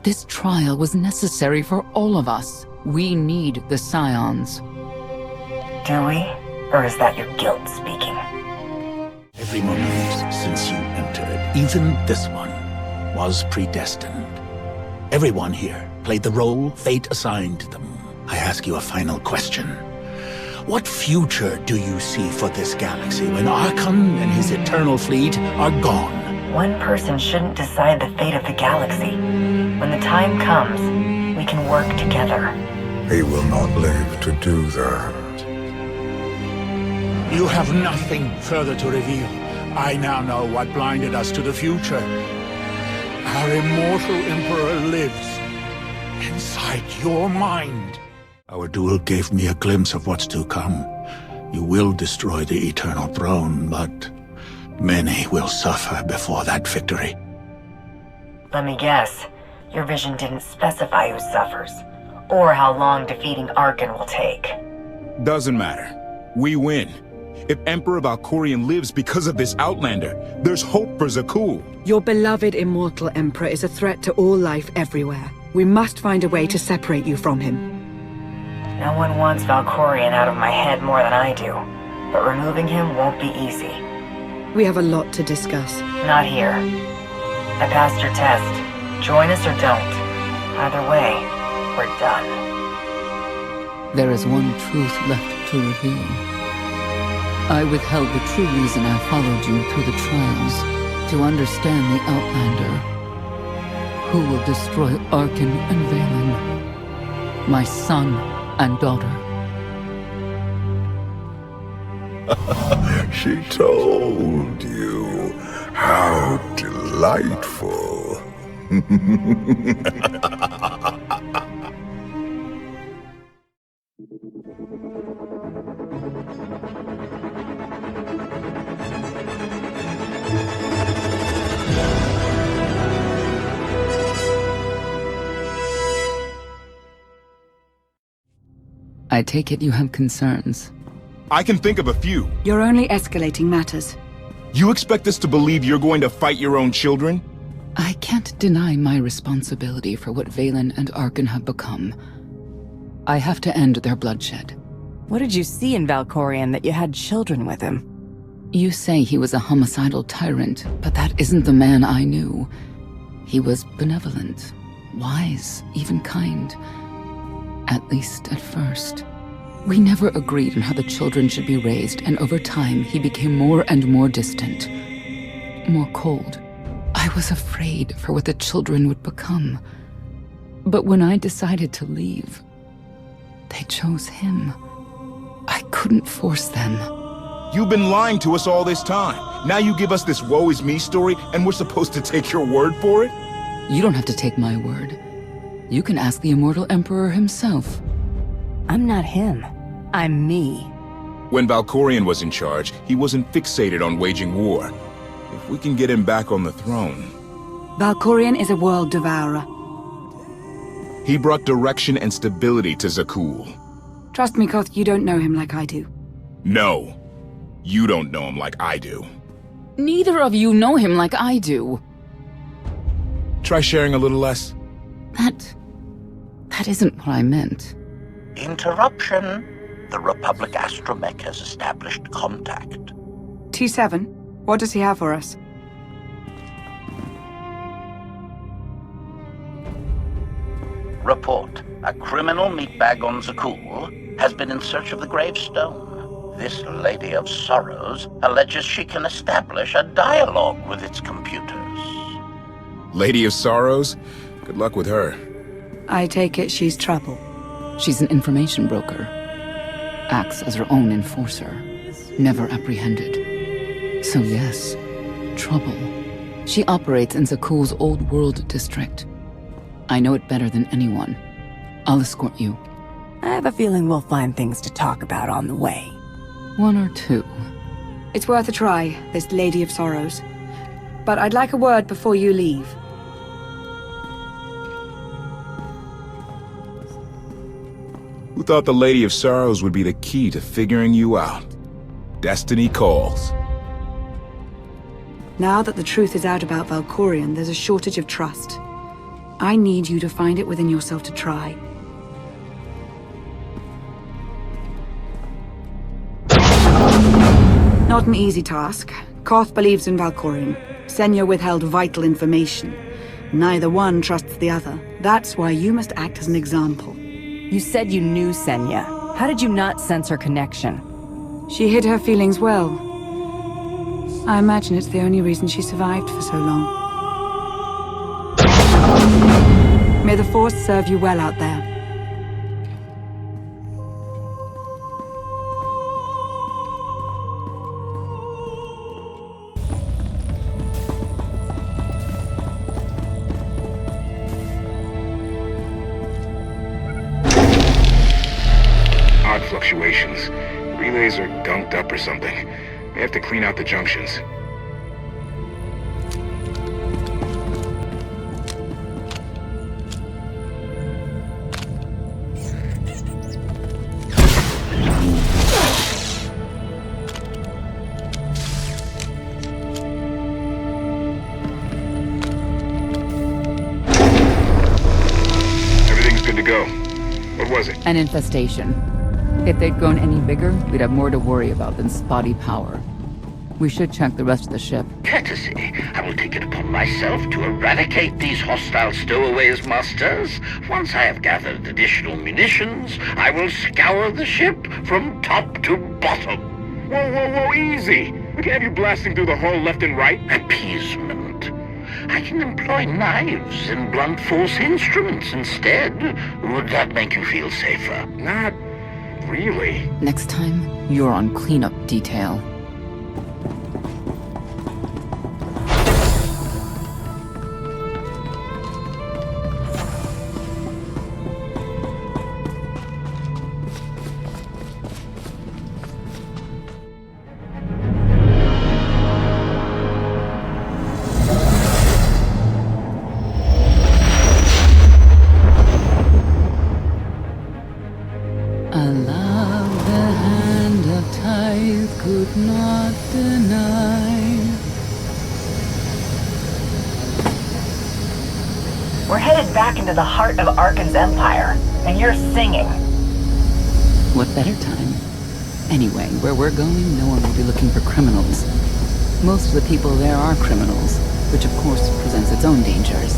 This trial was necessary for all of us. We need the Scions. Do we? Or is that your guilt speaking? Every moment since you entered, even this one, was predestined. Everyone here played the role fate assigned them. I ask you a final question. What future do you see for this galaxy when Archon and his eternal fleet are gone? One person shouldn't decide the fate of the galaxy. When the time comes, we can work together. He will not live to do that. You have nothing further to reveal. I now know what blinded us to the future. Our immortal Emperor lives inside your mind. Our duel gave me a glimpse of what's to come. You will destroy the Eternal Throne, but many will suffer before that victory. Let me guess. Your vision didn't specify who suffers, or how long defeating Archon will take. Doesn't matter. We win. If Emperor Valkorion lives because of this Outlander, there's hope for Zakul. Your beloved immortal Emperor is a threat to all life everywhere. We must find a way to separate you from him. No one wants Valkorion out of my head more than I do, but removing him won't be easy. We have a lot to discuss. Not here. I passed your test. Join us or don't. Either way, we're done. There is one truth left to reveal. I withheld the true reason I followed you through the trials, to understand the Outlander. Who will destroy Archon and Valen? My son and daughter. She told you. How delightful. I take it you have concerns. I can think of a few. You're only escalating matters. You expect us to believe you're going to fight your own children? I can't deny my responsibility for what Valen and Archon have become. I have to end their bloodshed. What did you see in Valkorion that you had children with him? You say he was a homicidal tyrant, but that isn't the man I knew. He was benevolent, wise, even kind. At least at first. We never agreed on how the children should be raised, and over time he became more and more distant. More cold. I was afraid for what the children would become. But when I decided to leave, they chose him. I couldn't force them. You've been lying to us all this time. Now you give us this woe is me story, and we're supposed to take your word for it? You don't have to take my word. You can ask the Immortal Emperor himself. I'm not him. I'm me. When Valkorion was in charge, he wasn't fixated on waging war. If we can get him back on the throne... Valkorion is a world devourer. He brought direction and stability to Zakul. Trust me, Koth, you don't know him like I do. No. You don't know him like I do. Neither of you know him like I do. Try sharing a little less. That isn't what I meant. Interruption. The Republic astromech has established contact. T7, what does he have for us? Report. A criminal meatbag on Zakul has been in search of the gravestone. This Lady of Sorrows alleges she can establish a dialogue with its computers. Lady of Sorrows? Good luck with her. I take it she's trouble. She's an information broker. Acts as her own enforcer. Never apprehended. So yes, trouble. She operates in Zakul's Old World district. I know it better than anyone. I'll escort you. I have a feeling we'll find things to talk about on the way. One or two. It's worth a try, this Lady of Sorrows. But I'd like a word before you leave. Who thought the Lady of Sorrows would be the key to figuring you out? Destiny calls. Now that the truth is out about Valkorion, there's a shortage of trust. I need you to find it within yourself to try. Not an easy task. Koth believes in Valkorion. Senya withheld vital information. Neither one trusts the other. That's why you must act as an example. You said you knew Senya. How did you not sense her connection? She hid her feelings well. I imagine it's the only reason she survived for so long. May the Force serve you well out there. Odd fluctuations. Relays are gunked up or something. May have to clean out the junctions. Everything's good to go. What was it? An infestation. If they'd grown any bigger, we'd have more to worry about than spotty power. We should check the rest of the ship. Courtesy, I will take it upon myself to eradicate these hostile stowaways, masters. Once I have gathered additional munitions, I will scour the ship from top to bottom. Whoa, easy! We can have you blasting through the hull left and right. Appeasement. I can employ knives and blunt force instruments instead. Would that make you feel safer? Not really. Next time, you're on cleanup detail. I love the hand of tithe could not deny. We're headed back into the heart of Arkan's empire, and you're singing. What better time? Anyway, where we're going, no one will be looking for criminals. Most of the people there are criminals, which of course presents its own dangers.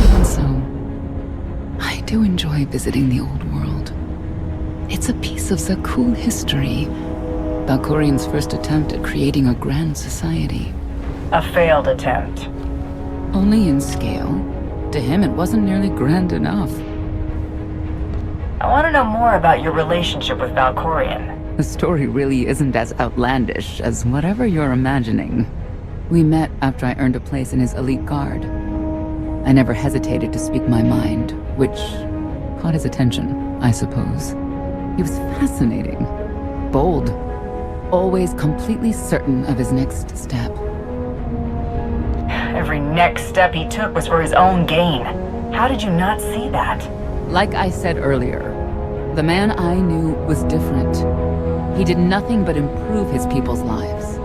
Even so, I do enjoy visiting the old world. It's a piece of Zakul history. Valkorion's first attempt at creating a grand society. A failed attempt. Only in scale. To him, it wasn't nearly grand enough. I want to know more about your relationship with Valkorion. The story really isn't as outlandish as whatever you're imagining. We met after I earned a place in his elite guard. I never hesitated to speak my mind, which caught his attention, I suppose. He was fascinating, bold, always completely certain of his next step. Every next step he took was for his own gain. How did you not see that? Like I said earlier, the man I knew was different. He did nothing but improve his people's lives.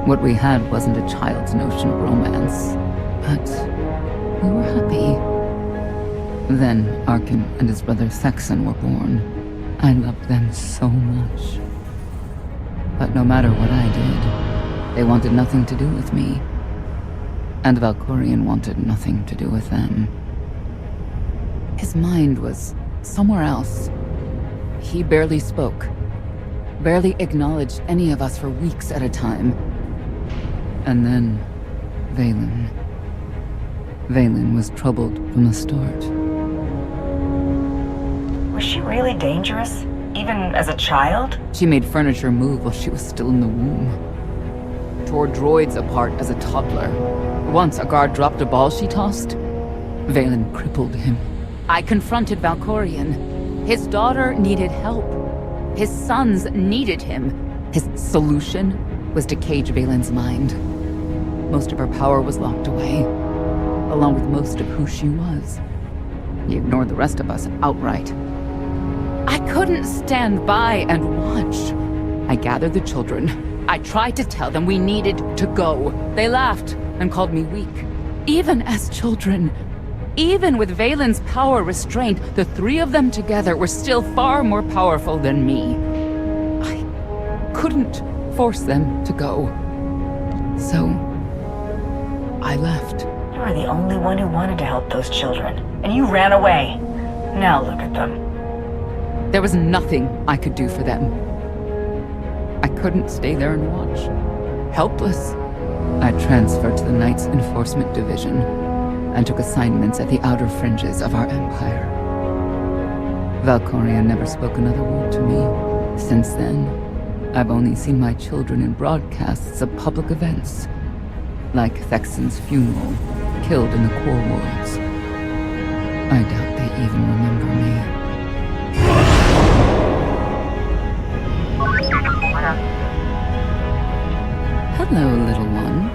What we had wasn't a child's notion of romance, but we were happy. Then Arkan and his brother Thexan were born. I loved them so much. But no matter what I did, they wanted nothing to do with me. And Valkorion wanted nothing to do with them. His mind was somewhere else. He barely spoke, barely acknowledged any of us for weeks at a time. And then, Vaylin. Vaylin was troubled from the start. Was she really dangerous? Even as a child? She made furniture move while she was still in the womb. Tore droids apart as a toddler. Once a guard dropped a ball she tossed. Vaylin crippled him. I confronted Valkorion. His daughter needed help. His sons needed him. His solution was to cage Vaylin's mind. Most of her power was locked away, along with most of who she was. He ignored the rest of us outright. I couldn't stand by and watch. I gathered the children. I tried to tell them we needed to go. They laughed and called me weak. Even as children, even with Valen's power restrained, the three of them together were still far more powerful than me. I couldn't force them to go. So, I left. You were the only one who wanted to help those children, and you ran away. Now look at them. There was nothing I could do for them. I couldn't stay there and watch. Helpless, I transferred to the Knights Enforcement Division and took assignments at the outer fringes of our empire. Valkyria never spoke another word to me. Since then, I've only seen my children in broadcasts of public events, like Thexen's funeral, killed in the Core Worlds. I doubt they even remember me. Hello, little one.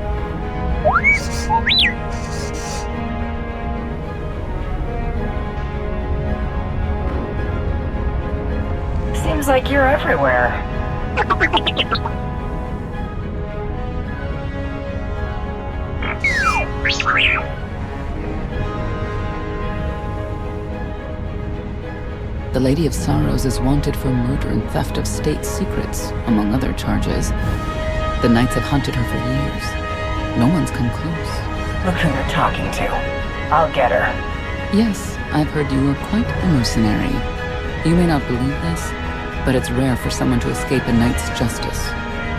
Seems like you're everywhere. The Lady of Sorrows is wanted for murder and theft of state secrets, among other charges. The Knights have hunted her for years. No one's come close. Look who you're talking to. I'll get her. Yes, I've heard you are quite a mercenary. You may not believe this, but it's rare for someone to escape a knight's justice.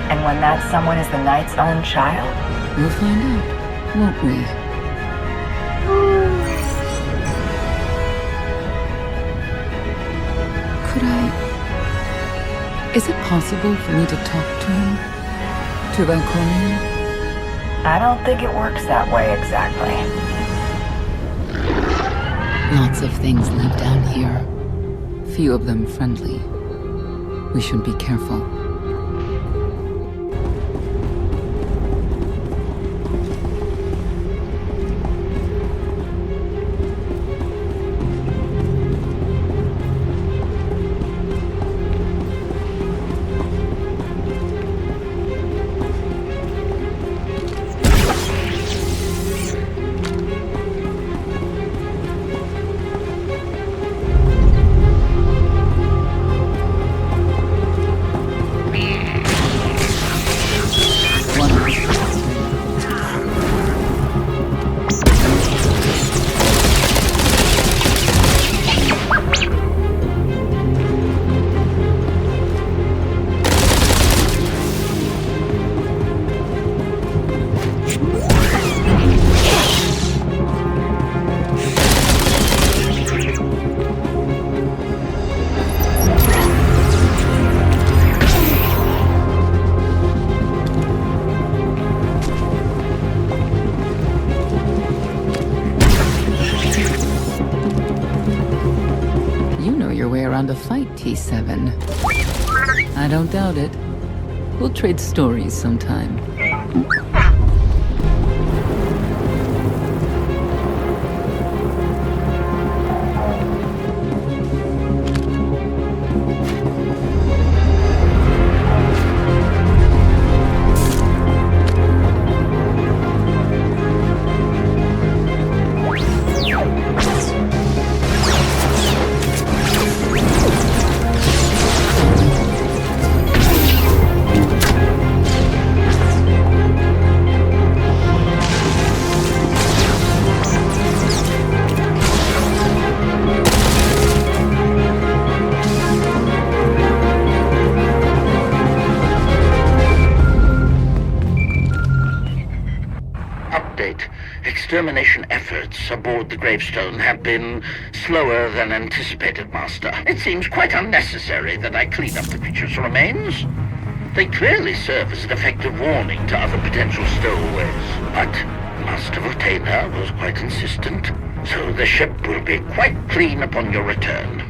And when that someone is the knight's own child? We'll find out, won't we? Could I... Is it possible for me to talk to him? To Valkyria? I don't think it works that way exactly. Lots of things live down here. Few of them friendly. We should be careful. To fight, T7. I don't doubt it. We'll trade stories sometime. Extermination efforts aboard the gravestone have been slower than anticipated, Master. It seems quite unnecessary that I clean up the creature's remains. They clearly serve as an effective warning to other potential stowaways. But Master Vortainer was quite insistent, so the ship will be quite clean upon your return.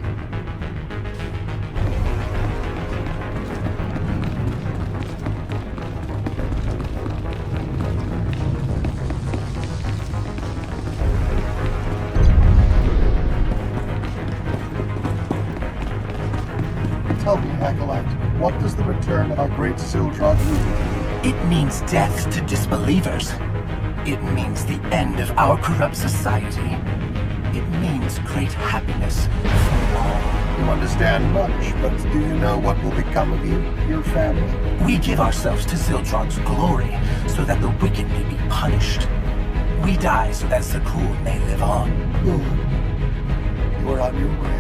Tell me, Acolyte, what does the return of our great SWTOR mean? It means death to disbelievers. It means the end of our corrupt society. It means great happiness for all. You understand much, but do you know what will become of you, your family? We give ourselves to SWTOR's glory, so that the wicked may be punished. We die so that Sakul may live on. Good. You are on your way.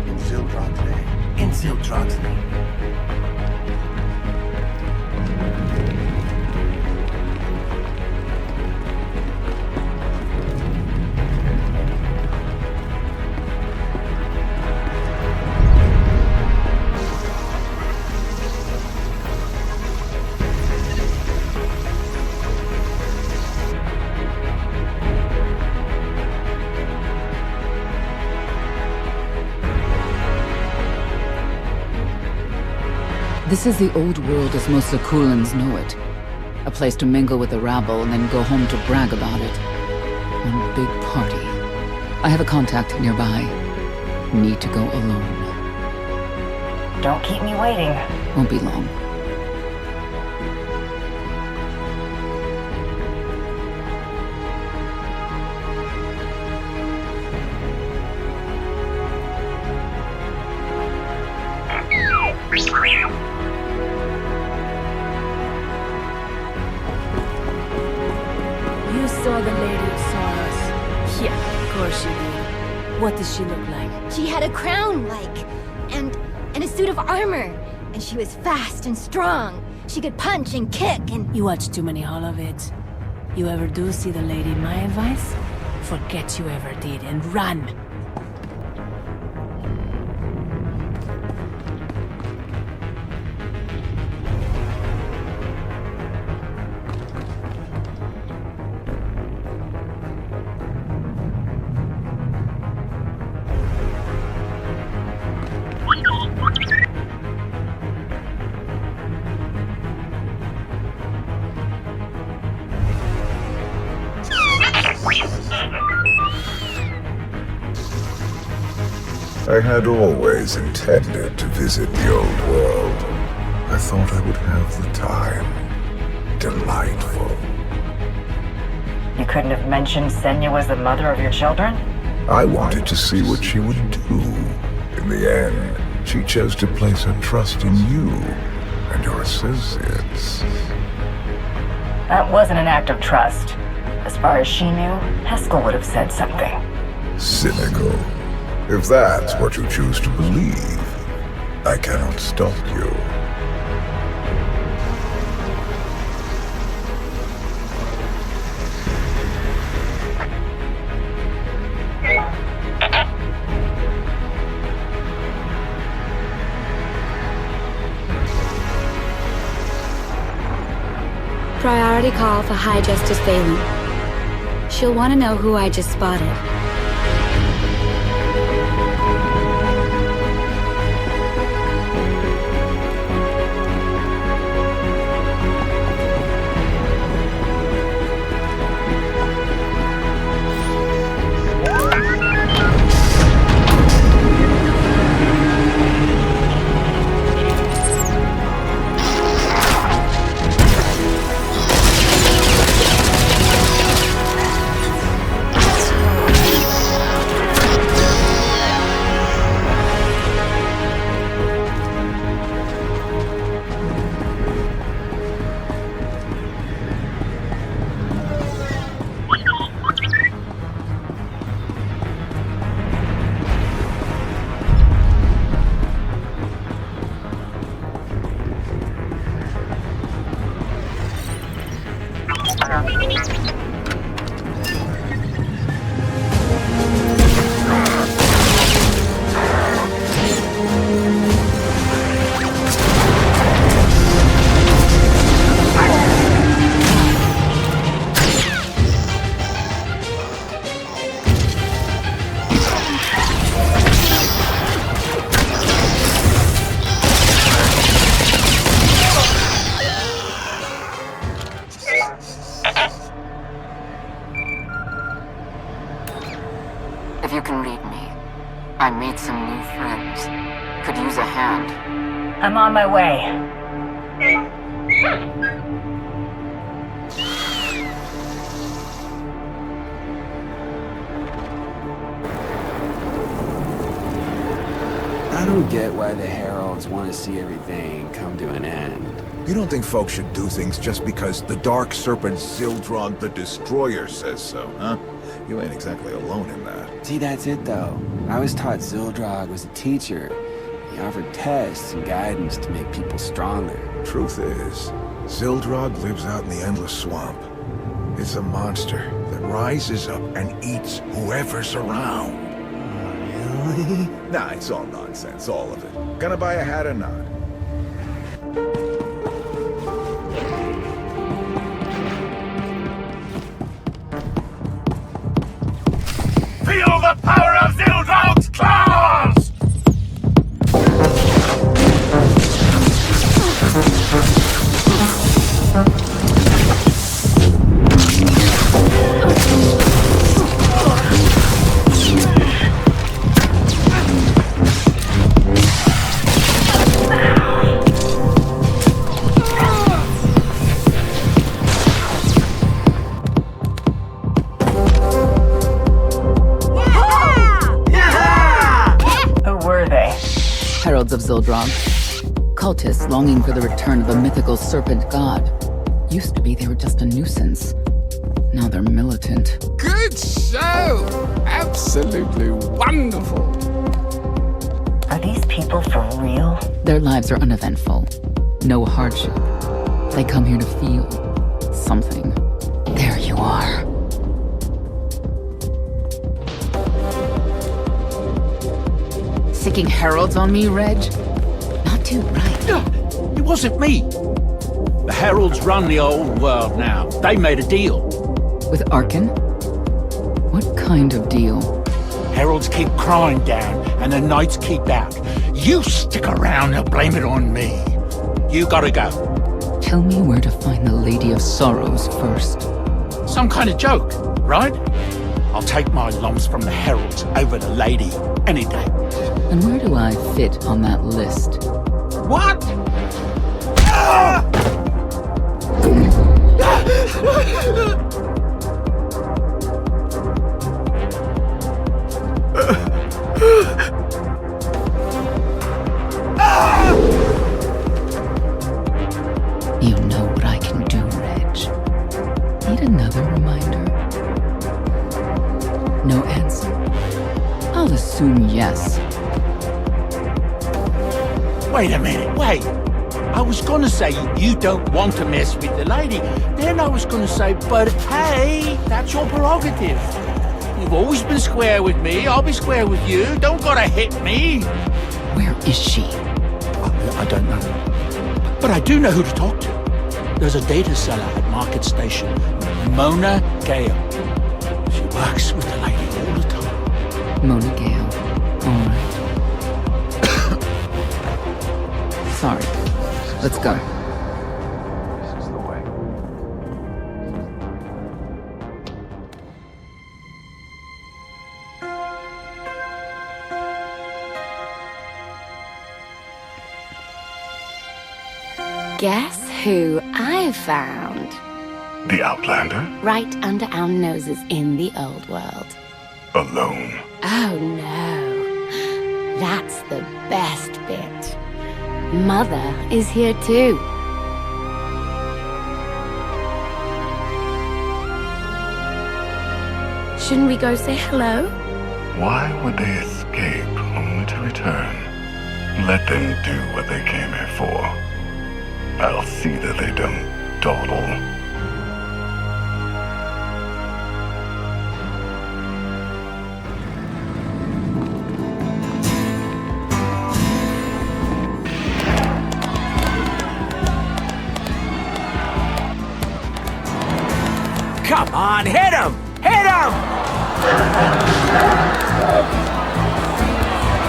In SWTOR's name. In SWTOR's name. This is the old world as most Sakulans know it. A place to mingle with the rabble and then go home to brag about it. One big party. I have a contact nearby. Need to go alone. Don't keep me waiting. Won't be long. You saw the lady who saw us. Yeah, of course she did. What does she look like? She had a crown, and a suit of armor. And she was fast and strong. She could punch and kick and... You watch too many holovids. You ever do see the lady, my advice? Forget you ever did and run. I had always intended to visit the old world. I thought I would have the time. Delightful. You couldn't have mentioned Senya was the mother of your children? I wanted to see what she would do. In the end, she chose to place her trust in you and your associates. That wasn't an act of trust. As far as she knew, Haskell would have said something. Cynical. If that's what you choose to believe, I cannot stop you. Priority call for High Justice Phelan. She'll want to know who I just spotted. could use a hand. I'm on my way. I don't get why the Heralds want to see everything come to an end. You don't think folks should do things just because the Dark Serpent Zildron the Destroyer says so, huh? You ain't exactly alone in that. See, that's it though. I was taught Zildrog was a teacher. He offered tests and guidance to make people stronger. Truth is, Zildrog lives out in the Endless Swamp. It's a monster that rises up and eats whoever's around. Really? Nah, it's all nonsense, all of it. Gonna buy a hat or not? Feel the power of Zildrog's claws! Heralds of Zildrog. Cultists longing for the return of a mythical serpent god. Used to be they were just a nuisance. Now they're militant. Good show! Absolutely wonderful! Are these people for real? Their lives are uneventful. No hardship. They come here to feel something. There you are. Sicking heralds on me, Reg? Not too bright. It wasn't me. The heralds run the old world now. They made a deal. With Arkin? What kind of deal? Heralds keep crime down, and the knights keep out. You stick around, they'll blame it on me. You gotta go. Tell me where to find the Lady of Sorrows first. Some kind of joke, right? I'll take my lumps from the heralds over the lady any day. And where do I fit on that list? What? You know what I can do, Reg. Need another reminder? No answer? I'll assume yes. Wait a minute, wait. I was gonna say you don't want to mess with the lady. Then I was gonna say, but hey, that's your prerogative. You've always been square with me, I'll be square with you. Don't gotta hit me. Where is she? I don't know. But I do know who to talk to. There's a data seller at Market Station, Mona Gale. She works with the lady all the time. Mona Gale. All right. Sorry. Let's go. This is the way. Guess who I found? The Outlander? Right under our noses in the old world. Alone? Oh no. That's the best bit. Mother is here too. Shouldn't we go say hello? Why would they escape only to return? Let them do what they came here for. I'll see that they don't dawdle. Come on, hit him! Hit him!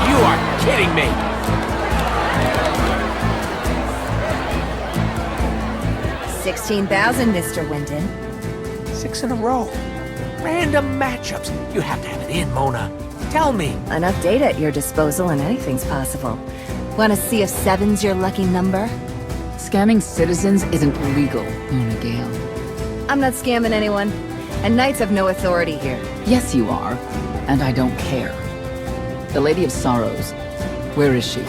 You are kidding me! $16,000, Mr. Wyndon. 6 in a row. Random matchups. You have to have it in, Mona. Tell me. Enough data at your disposal and anything's possible. Want to see if 7's your lucky number? Scamming citizens isn't legal, Luna Gale. I'm not scamming anyone. And knights have no authority here. Yes, you are. And I don't care. The Lady of Sorrows. Where is she?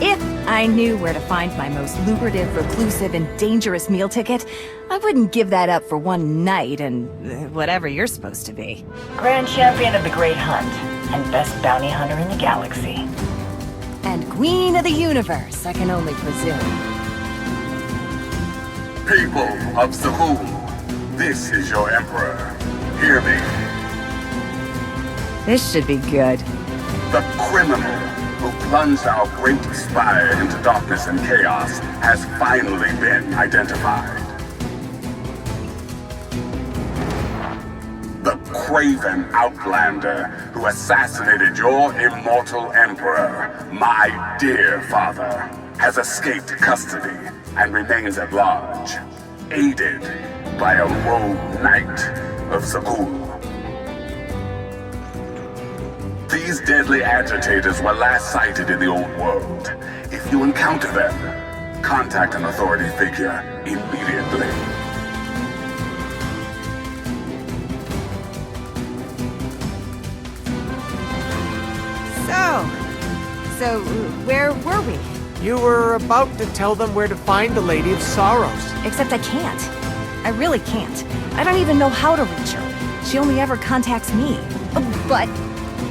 If I knew where to find my most lucrative, reclusive, and dangerous meal ticket, I wouldn't give that up for one night and whatever you're supposed to be. Grand Champion of the Great Hunt, and best bounty hunter in the galaxy. And Queen of the Universe, I can only presume. People of Zakuul, this is your Emperor. Hear me. This should be good. The criminal who plunged our great spire into darkness and chaos has finally been identified. The craven outlander who assassinated your immortal emperor, my dear father, has escaped custody and remains at large, aided by a rogue knight of Zakuul. These deadly agitators were last sighted in the old world. If you encounter them, contact an authority figure immediately. So where were we? You were about to tell them where to find the Lady of Sorrows. Except I can't. I really can't. I don't even know how to reach her. She only ever contacts me. But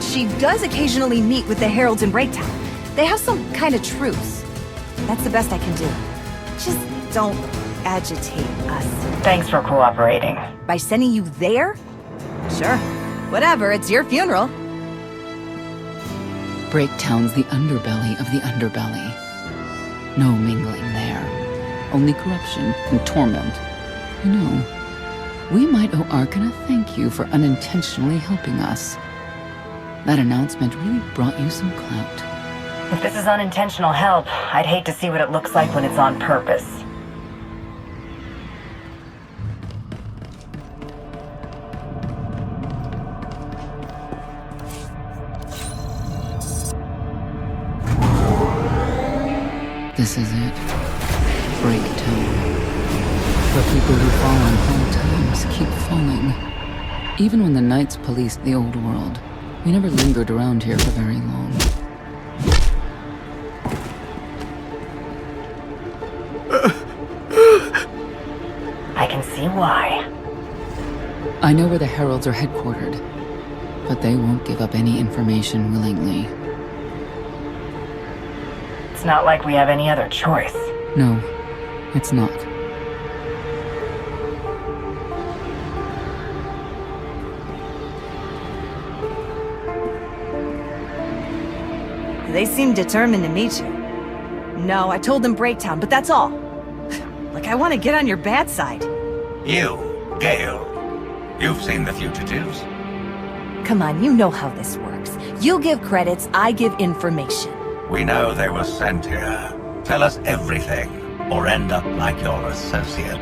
she does occasionally meet with the Heralds in Breaktown. They have some kind of truce. That's the best I can do. Just don't agitate us. Thanks for cooperating. By sending you there? Sure. Whatever, it's your funeral. Breaktown's the underbelly of the underbelly. No mingling there. Only corruption and torment. You know, we might owe Arkan a thank you for unintentionally helping us. That announcement really brought you some clout. If this is unintentional help, I'd hate to see what it looks like when it's on purpose. This is it. Breaktown. The people who fall on hard times keep falling. Even when the Knights policed the old world, we never lingered around here for very long. I can see why. I know where the Heralds are headquartered, but they won't give up any information willingly. It's not like we have any other choice. No, it's not. They seem determined to meet you. No, I told them Breaktown, but that's all. Like I want to get on your bad side. You, Gale. You've seen the fugitives. Come on, you know how this works. You give credits, I give information. We know they were sent here. Tell us everything, or end up like your associate.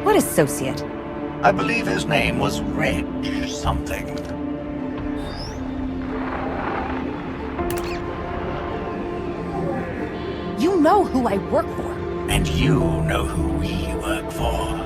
What associate? I believe his name was Reg something. You know who I work for. And you know who we work for.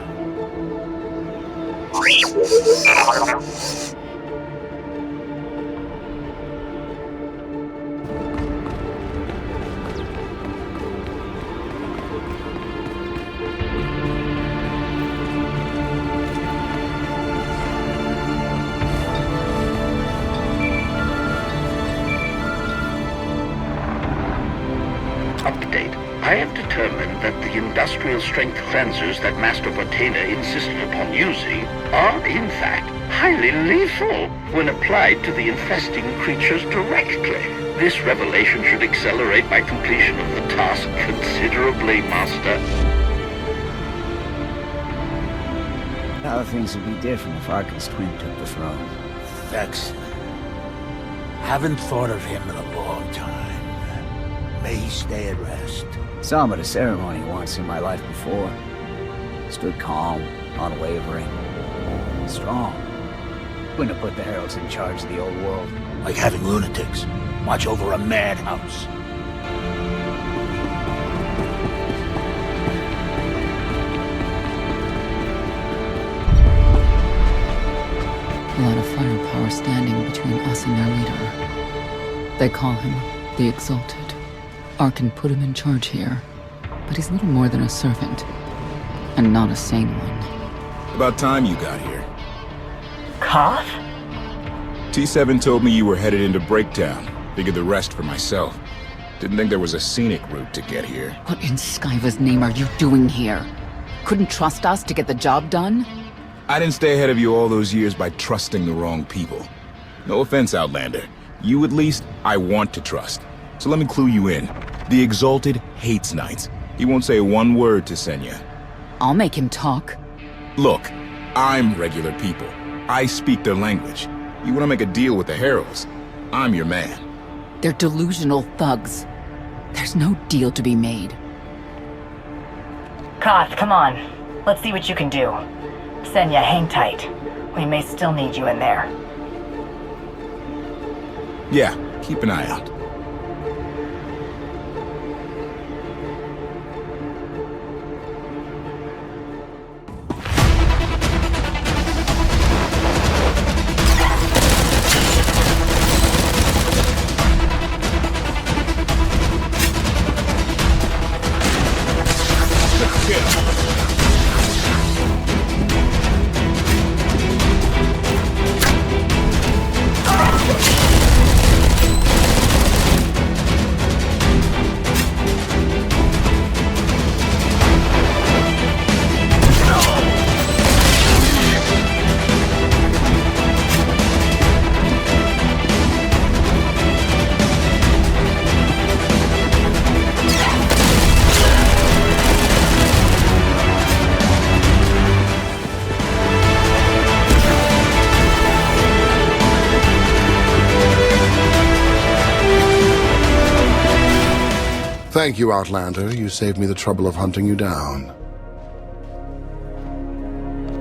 Update. I have determined that the industrial strength cleansers that Master Botana insisted upon using are, in fact, highly lethal when applied to the infesting creatures directly. This revelation should accelerate my completion of the task considerably, Master. How things would be different if Arkan's twin took the throne. Vex. Haven't thought of him in a long time. May he stay at rest. Saw him at a ceremony once in my life before. Stood calm, unwavering, strong. Wouldn't have put the Heralds in charge of the old world. Like having lunatics watch over a madhouse. A lot of firepower standing between us and their leader. They call him the Exalted. Arkin put him in charge here, but he's little more than a servant, and not a sane one. About time you got here. Koth? T7 told me you were headed into Breakdown. Figured the rest for myself. Didn't think there was a scenic route to get here. What in Skyva's name are you doing here? Couldn't trust us to get the job done? I didn't stay ahead of you all those years by trusting the wrong people. No offense, Outlander. You at least, I want to trust. So let me clue you in. The Exalted hates Knights. He won't say one word to Senya. I'll make him talk. Look, I'm regular people. I speak their language. You want to make a deal with the Heralds? I'm your man. They're delusional thugs. There's no deal to be made. Koth, come on. Let's see what you can do. Senya, hang tight. We may still need you in there. Yeah, keep an eye out. Thank you, Outlander. You saved me the trouble of hunting you down.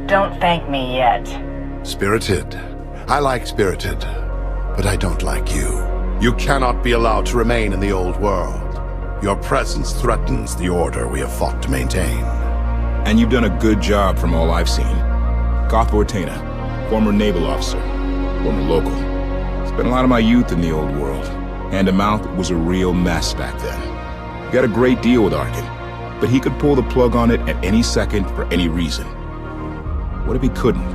Don't thank me yet. Spirited. I like Spirited, but I don't like you. You cannot be allowed to remain in the old world. Your presence threatens the order we have fought to maintain. And you've done a good job from all I've seen. Koth Vortena, former naval officer, former local. Spent a lot of my youth in the old world. Hand-to-mouth was a real mess back then. Got a great deal with Arkin, but he could pull the plug on it at any second for any reason. What if he couldn't?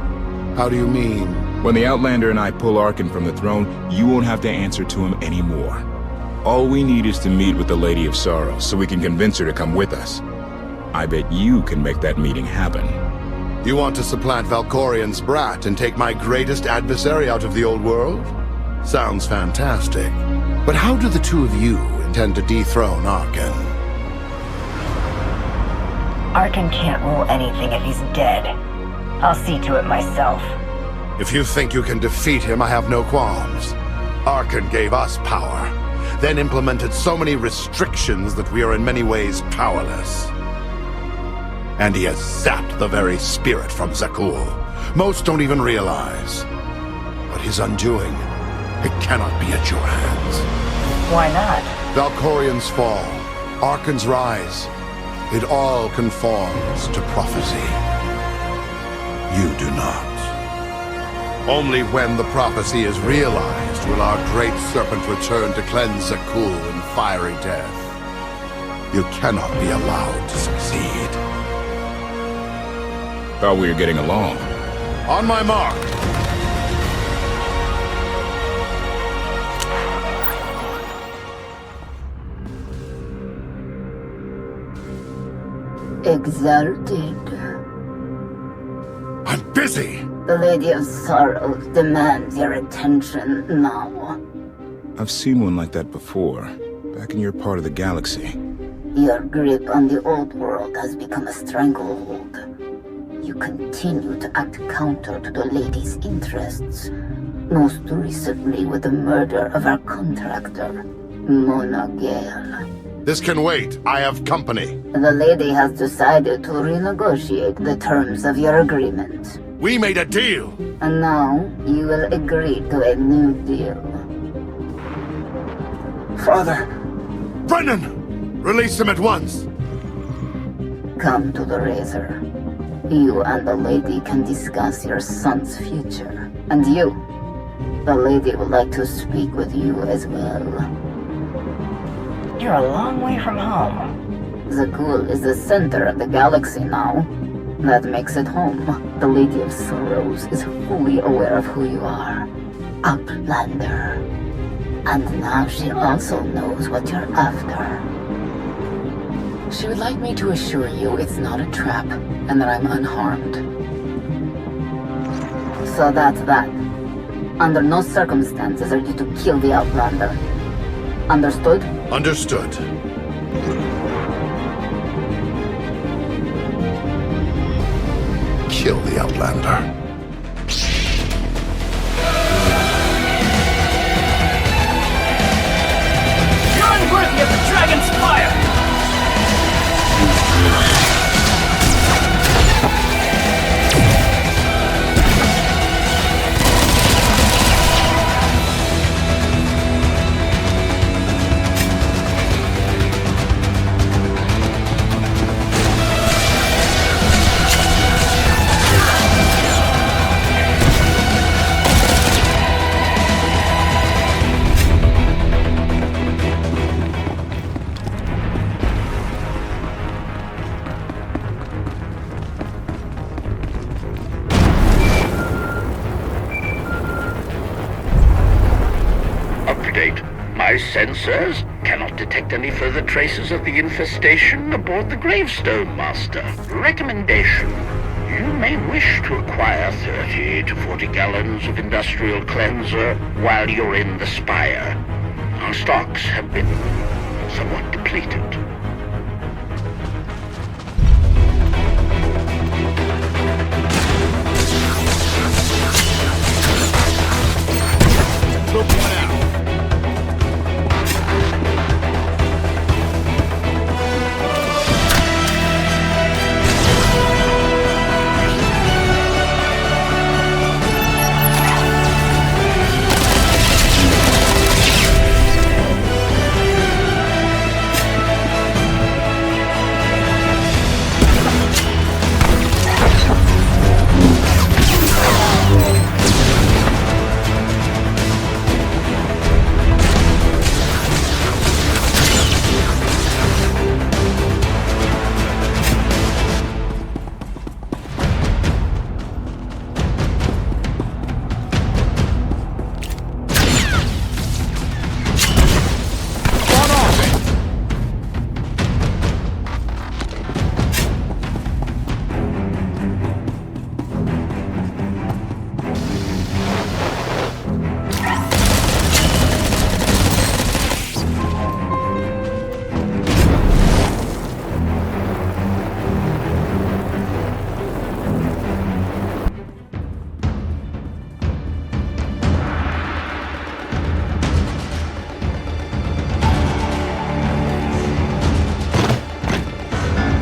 How do you mean? When the Outlander and I pull Arkin from the throne, you won't have to answer to him anymore. All we need is to meet with the Lady of Sorrows so we can convince her to come with us. I bet you can make that meeting happen. You want to supplant Valkorian's brat and take my greatest adversary out of the old world? Sounds fantastic. But how do the two of you intend to dethrone Arkin? Arkin can't rule anything if he's dead. I'll see to it myself. If you think you can defeat him, I have no qualms. Arkin gave us power, then implemented so many restrictions that we are in many ways powerless. And he has zapped the very spirit from Zakul. Most don't even realize. But his undoing, it cannot be at your hands. Why not? Valkorian's fall, Arkin's rise, it all conforms to prophecy. You do not. Only when the prophecy is realized will our great serpent return to cleanse Zakul in fiery death. You cannot be allowed to succeed. Thought we were getting along. On my mark! Exalted. I'm busy! The Lady of Sorrows demands your attention now. I've seen one like that before, back in your part of the galaxy. Your grip on the old world has become a stranglehold. You continue to act counter to the Lady's interests, most recently with the murder of our contractor, Mona Gale. This can wait. I have company. The lady has decided to renegotiate the terms of your agreement. We made a deal! And now you will agree to a new deal. Father! Brennan! Release him at once! Come to the Razor. You and the lady can discuss your son's future. And you, the lady would like to speak with you as well. You're a long way from home. Zakul is the center of the galaxy now. That makes it home. The Lady of Sorrows is fully aware of who you are. Outlander. And now she also knows what you're after. She would like me to assure you it's not a trap, and that I'm unharmed. So that's that. Under no circumstances are you to kill the Outlander. Understood? Understood. Kill the Outlander. You're unworthy of the dragon's fire! My sensors cannot detect any further traces of the infestation aboard the Gravestone, Master. Recommendation. You may wish to acquire 30 to 40 gallons of industrial cleanser while you're in the Spire. Our stocks have been somewhat depleted. Took one out.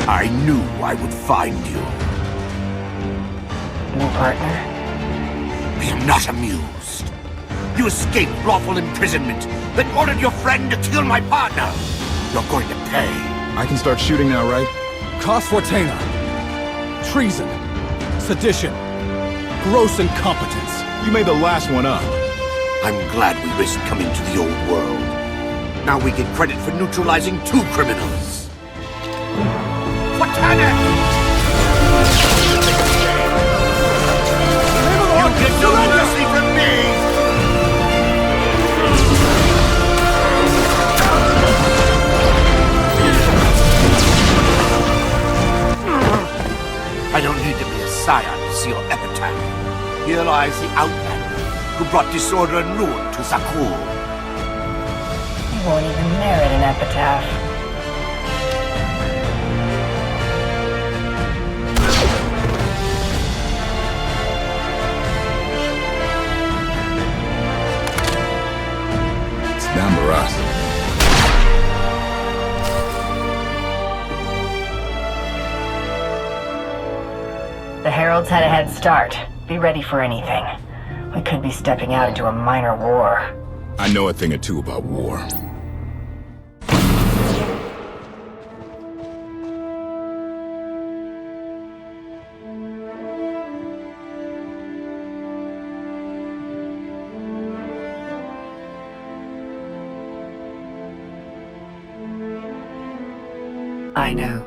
I knew I would find you. New partner? I am not amused. You escaped lawful imprisonment, then ordered your friend to kill my partner. You're going to pay. I can start shooting now, right? Fortena. Treason. Sedition. Gross incompetence. You made the last one up. I'm glad we risked coming to the old world. Now we get credit for neutralizing 2 criminals. Fortena! You get no mercy from me! I don't need to be a scion to see your epitaph. Here lies the Outlander, who brought disorder and ruin to Zakul. You won't even merit an epitaph. It's down to us. The Heralds had a head start. Be ready for anything. We could be stepping out into a minor war. I know a thing or two about war. I know.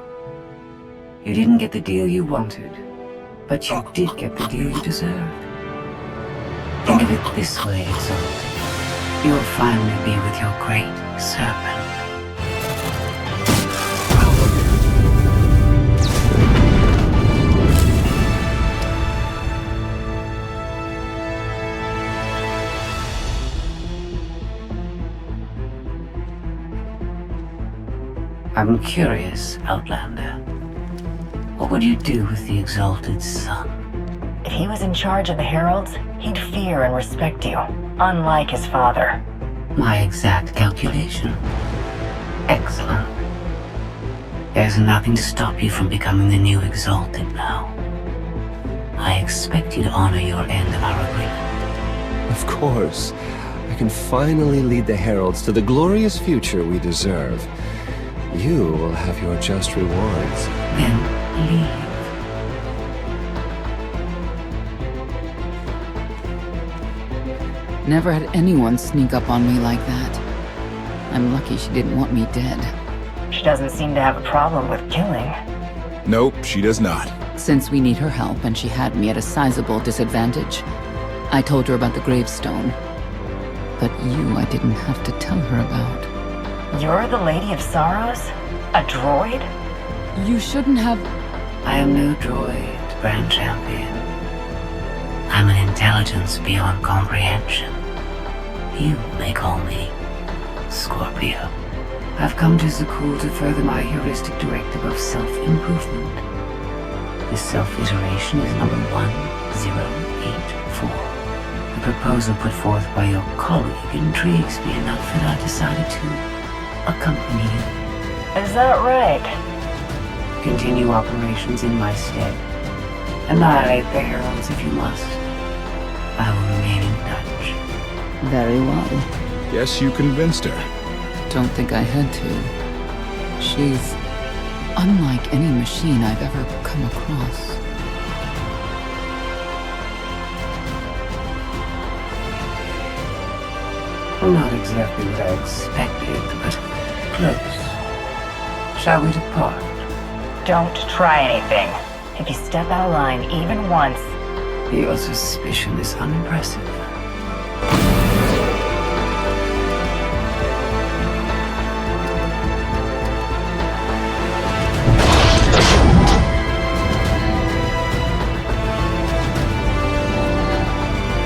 You didn't get the deal you wanted, but you did get the deal you deserved. Think of it this way, Exalt. You'll finally be with your great serpent. I'm curious, Outlander. What would you do with the Exalted Son? If he was in charge of the Heralds, he'd fear and respect you, unlike his father. My exact calculation. Excellent. There's nothing to stop you from becoming the new Exalted now. I expect you to honor your end of our agreement. Of course. I can finally lead the Heralds to the glorious future we deserve. You will have your just rewards. Then leave. Never had anyone sneak up on me like that. I'm lucky she didn't want me dead. She doesn't seem to have a problem with killing. Nope, she does not. Since we need her help and she had me at a sizable disadvantage, I told her about the gravestone. But you I didn't have to tell her about. You're the Lady of Sorrows? A droid? You shouldn't have... I am no droid, Grand Champion. I'm an intelligence beyond comprehension. You may call me Scorpio. I've come to Zakul to further my heuristic directive of self-improvement. This self-iteration is number 1084. The proposal put forth by your colleague intrigues me enough that I decided to accompany you. Is that right? Continue operations in my stead. Annihilate the Heralds if you must. I will remain in touch. Very well. Guess you convinced her. Don't think I had to. She's unlike any machine I've ever come across. Not exactly what I expected, but close. Shall we depart? Don't try anything. If you step out of line even once... Your suspicion is unimpressive.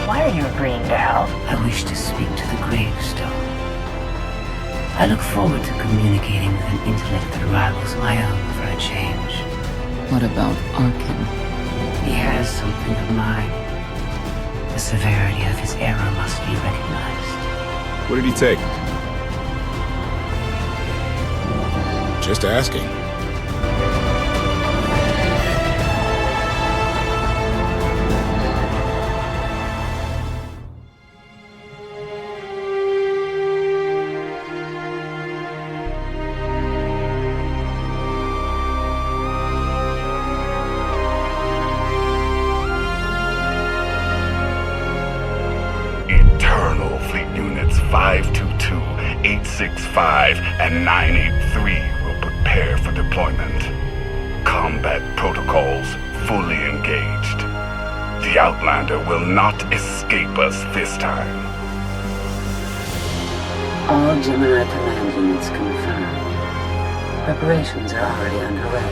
Why are you agreeing to help? I wish to speak to the gravestone. I look forward to communicating with an intellect that rivals my own for a change. What about Arkin? He has something of mine. The severity of his error must be recognized. What did he take? Just asking. Eternal Fleet Units 522, 865, and 983 will prepare for deployment. Combat protocols fully engaged. The Outlander will not escape us this time. All Gemini command units confirmed. Preparations are already underway.